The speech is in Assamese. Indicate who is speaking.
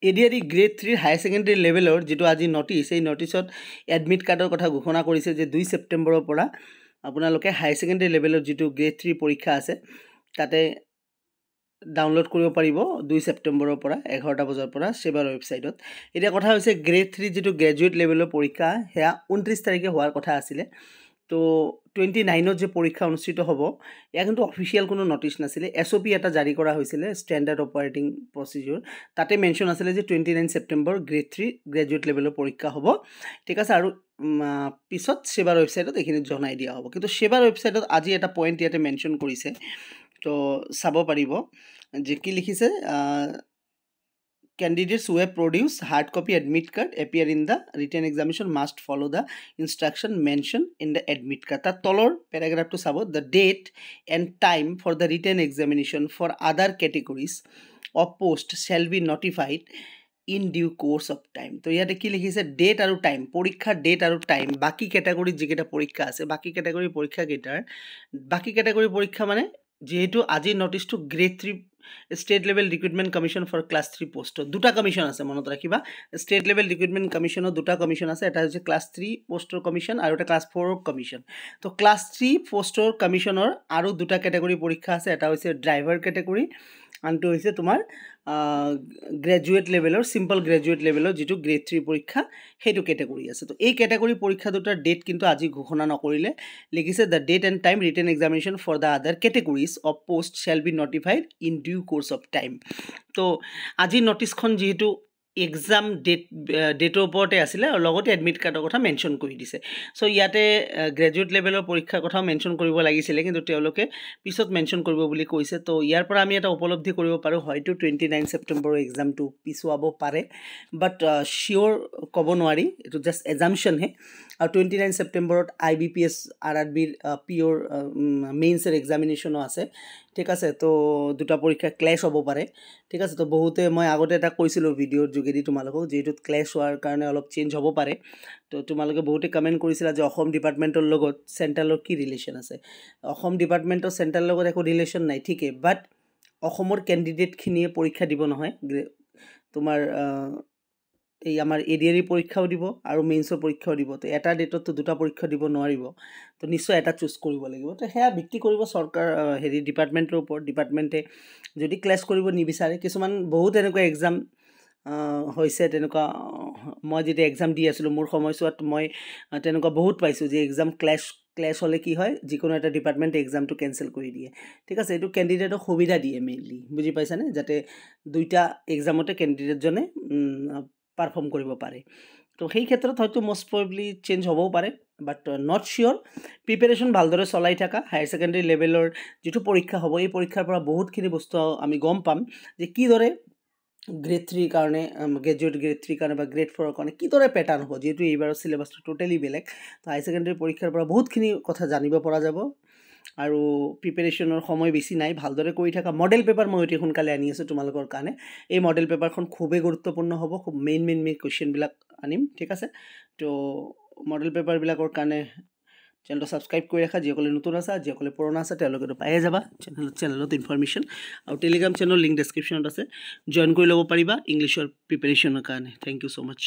Speaker 1: ADRE গ্ৰেড 3 হায়াৰ ছেকেণ্ডেৰী লেভেলৰ যেটো আজি নটিছ এই নটিছত এডমিট কাৰ্ডৰ কথা ঘোষণা কৰিছে যে 2 ছেপ্টেম্বৰৰ পৰা আপোনালোকে হায়াৰ ছেকেণ্ডেৰী লেভেলৰ যেটো গ্ৰেড 3 পৰীক্ষা আছে তাতে ডাউনলোড কৰিব পাৰিব 2 ছেপ্টেম্বৰৰ পৰা 11টা বজাৰ পৰা সেৱাৰ ৱেবছাইটত। এতিয়া কথা হৈছে গ্ৰেড 3 যেটো গ্ৰেজুৱেট লেভেলৰ পৰীক্ষা হেয়া 29 তাৰিখে হোৱাৰ কথা আছিল। তো 29ত যে পৰীক্ষা অনুষ্ঠিত হ'ব ইয়া কিন্তু অফিচিয়েল কোনো নটিছ নাছিলে। SOP এটা জাৰি কৰা হৈছিল ষ্টেণ্ডাৰ্ড অপাৰেটিং প্ৰচিডিউৰ তাতে মেনশ্যন আছিল যে 29 ছেপ্টেম্বৰ গ্ৰেড 3 গ্ৰেজুৱেট লেভেলৰ পৰীক্ষা হ'ব। ঠিক আছে আৰু পিছত সেৱাৰ ৱেবছাইটত এইখিনি জনাই দিয়া হ'ব। কিন্তু সেৱাৰ ৱেবছাইটত আজি এটা পইণ্ট ইয়াতে মেনশ্যন কৰিছে তো চাব পাৰিব যে কি লিখিছে candidates who have produced hard copy admit card appear in the written examination must follow the instruction mentioned in the admit card. Tar tolor paragraph to sabo the date and time for the written examination for other categories of post shall be notified in due course of time. তো ইয়াতে কি লিখিছে ডেট আৰু টাইম পৰীক্ষাৰ ডেট আৰু টাইম বাকি ক্যাটাগৰী যিকেইটা পৰীক্ষা আছে বাকি ক্যাটাগৰী পৰীক্ষা কেইটাৰ বাকি ক্যাটাগৰী পৰীক্ষা মানে যেহেতু আজি নটিছটো grade 3 state level recruitment commission for class 3 post দুটা কমিশ্যন আছে মনত ৰাখিবা স্টেট লেভেল ৰিক্ৰুটমেণ্ট কমিশ্যনৰ দুটা কমিশ্যন আছে এটা হৈছে ক্লাছ 3 পোষ্টৰ কমিশ্যন আৰু এটা ক্লাছ 4 কমিশ্যন তো ক্লাছ 3 পোষ্টৰ কমিশ্যনৰ আৰু দুটা ক্যাটাগৰী পৰীক্ষা আছে এটা হৈছে ড্ৰাইভাৰ ক্যাটাগৰী আনটো হৈছে তোমাৰ গ্ৰেজুৱেট লেভেলৰ সিম্পল গ্ৰেজুৱেট লেভেলৰ যেটো গ্ৰেড 3 পৰীক্ষা হেতু ক্যাটাগৰী আছে তো এই ক্যাটাগৰী পৰীক্ষা দুটাৰ ডেট কিন্তু আজি ঘোষণা নকৰিলে লিখিছে the date and time written examination for the other categories of post shall be notified in due course of time. তো আজি নটিছখন যেহেতু এক্সাম ডেটৰ ওপৰতে আছিলে আৰু লগতে এডমিট কাৰ্ডৰ কথা মেনশ্যন কৰি দিছে। সো ইয়াতে গ্ৰেজুৱেট লেভেলৰ পৰীক্ষাৰ কথাও মেনশ্যন কৰিব লাগিছিলে কিন্তু তেওঁলোকে পিছত মেনশ্যন কৰিব বুলি কৈছে। তো ইয়াৰ পৰা আমি এটা উপলব্ধি কৰিব পাৰোঁ হয়তো 29 ছেপ্টেম্বৰৰ এক্সামটো পিছুৱাব পাৰে বাট শিওৰ ক'ব নোৱাৰি এইটো জাষ্ট এজাম্পশ্যন হে। আৰু 29 ছেপ্টেম্বৰত IBPS RRBৰ পিঅ'ৰ মেইনছৰ এক্সামিনেশ্যনো আছে। ঠিক আছে তো দুটা পৰীক্ষা ক্লেছ হ'ব পাৰে। ঠিক আছে তো বহুতে মই আগতে এটা কৈছিলোঁ ভিডিঅ'ৰ যোগেদি তোমালোকক যেহেতু ক্লেছ হোৱাৰ কাৰণে অলপ চেঞ্জ হ'ব পাৰে। তো তোমালোকে বহুতে কমেণ্ট কৰিছিলা যে অসম ডিপাৰ্টমেণ্টৰ লগত চেণ্ট্ৰেলৰ কি ৰিলেশ্যন আছে। অসম ডিপাৰ্টমেণ্টৰ চেণ্ট্ৰেলৰ লগত একো ৰিলেশ্যন নাই ঠিকে বাট অসমৰ কেণ্ডিডেটখিনিয়ে পৰীক্ষা দিব নহয় তোমাৰ এই আমাৰ ADRE পৰীক্ষাও দিব আৰু মেইনছৰ পৰীক্ষাও দিব। তো এটা ডেটত দুটা পৰীক্ষা দিব নোৱাৰিব তো নিশ্চয় এটা চুজ কৰিব লাগিব। তো সেয়া ভিত্তি কৰিব চৰকাৰ ডিপাৰ্টমেণ্টৰ ওপৰত ডিপাৰ্টমেণ্টে যদি ক্লেছ কৰিব নিবিচাৰে কিছুমান বহুত এনেকুৱা এক্সাম হৈছে তেনেকুৱা মই যেতিয়া এক্সাম দি আছিলোঁ মোৰ সময়ছোৱাত মই তেনেকুৱা বহুত পাইছোঁ যে এক্সাম ক্লেছ হ'লে কি হয় যিকোনো এটা ডিপাৰ্টমেণ্টে এক্সামটো কেনচেল কৰি দিয়ে। ঠিক আছে এইটো কেণ্ডিডেটক সুবিধা দিয়ে মেইনলি বুজি পাইছানে যাতে দুইটা এক্সামতে কেণ্ডিডেটজনে পাৰফৰ্ম কৰিব পাৰে। তো সেই ক্ষেত্ৰত হয়তো মষ্ট প্ৰবেবলি চেঞ্জ হ'বও পাৰে বাট নট চিয়'ৰ। প্ৰিপেৰেশ্যন ভালদৰে চলাই থকা হায়াৰ ছেকেণ্ডেৰী লেভেলৰ যিটো পৰীক্ষা হ'ব এই পৰীক্ষাৰ পৰা বহুতখিনি বস্তু আমি গম পাম যে কিদৰে গ্ৰেড 3 কাৰণে গ্ৰেজুৱেট গ্ৰেড 3 কাৰণে বা গ্ৰেড 4 কাৰণে কিদৰে পেটাৰ্ণ হ'ব যেহেতু এইবাৰৰ চিলেবাছটো টোটেলি বেলেগ। তো হায়াৰ ছেকেণ্ডেৰী পৰীক্ষাৰ পৰা বহুতখিনি কথা জানিব পৰা যাব আৰু প্ৰিপেৰেশ্যনৰ সময় বেছি নাই ভালদৰে কৰি থকা। মডেল পেপাৰ মই অতি সোনকালে আনি আছোঁ তোমালোকৰ কাৰণে। এই মডেল পেপাৰখন খুবেই গুৰুত্বপূৰ্ণ হ'ব খুব মেইন কুৱেশ্যনবিলাক আনিম। ঠিক আছে তো মডেল পেপাৰবিলাকৰ কাৰণে চেনেলটো ছাবস্ক্ৰাইব কৰি ৰাখা যিসকলে নতুন আছে যিসকলে পুৰণা আছে তেওঁলোকেতো পায়ে যাবা চেনেলত ইনফৰমেশ্যন আৰু টেলিগ্ৰাম চেনেলৰ লিংক ডেছক্ৰিপশ্যনত আছে জইন কৰি ল'ব পাৰিবা ইংলিছৰ প্ৰিপেৰেশ্যনৰ কাৰণে। Thank you so' much.